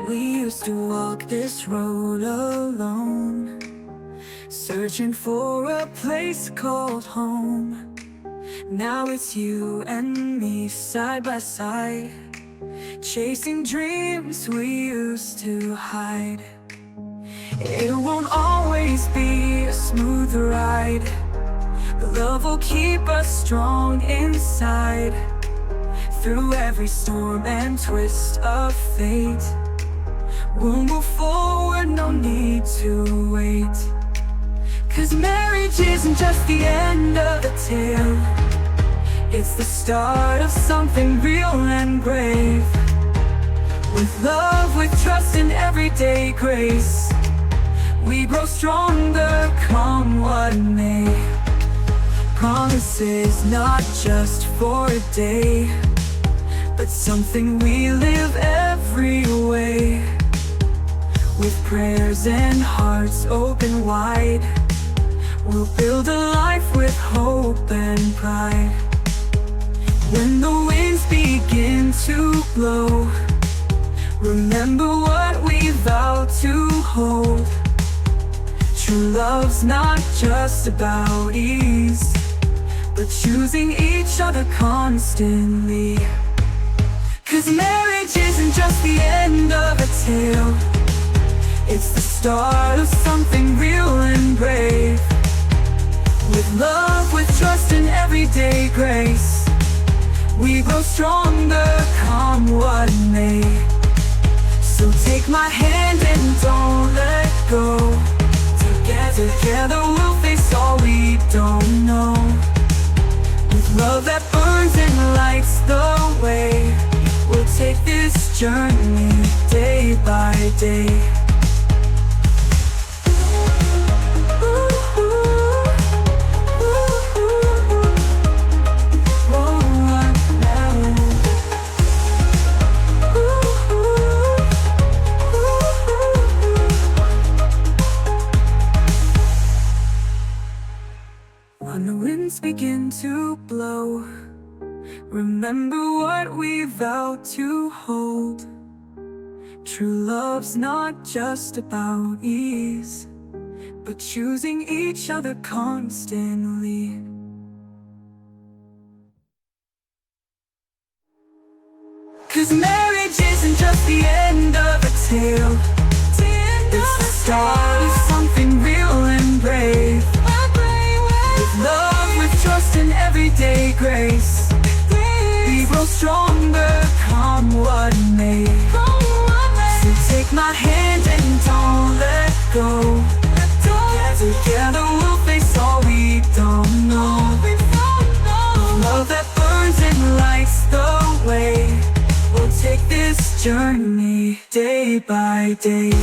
We used to walk this road alone, searching for a place called home. Now it's you and me side by side, chasing dreams we used to hide. It won't always be a smooth ride, but love will keep us strong inside. Through every storm and twist of fate, we'll move forward, no need to wait. 'Cause marriage isn't just the end of the tale, it's the start of something real and brave. With love, with trust and everyday grace, we grow stronger, come what may. Promises not just for a day, but something we live every way. With prayers and hearts open wide, we'll build a life with hope and pride. When the winds begin to blow, remember what we vowed to hold. True love's not just about ease, but choosing each other constantly. 'Cause marriage isn't just the end of a tale, it's the start of something real and brave. With love, with trust and everyday grace, we grow stronger, come what may. So take my hand and don't let go. Together we'll face all we don't know. With love that burns and lights the way, we'll take this journey day by day. When the winds begin to blow, remember what we vowed to hold. True love's not just about ease, but choosing each other constantly. 'Cause marriage isn't just the end of a tale, it's the start of something real and brave. With love, with trust and everyday grace, we grow stronger, come what may. So take my hand and don't let go. Together we'll face all we don't know. Love that burns and lights the way, we'll take this journey day by day.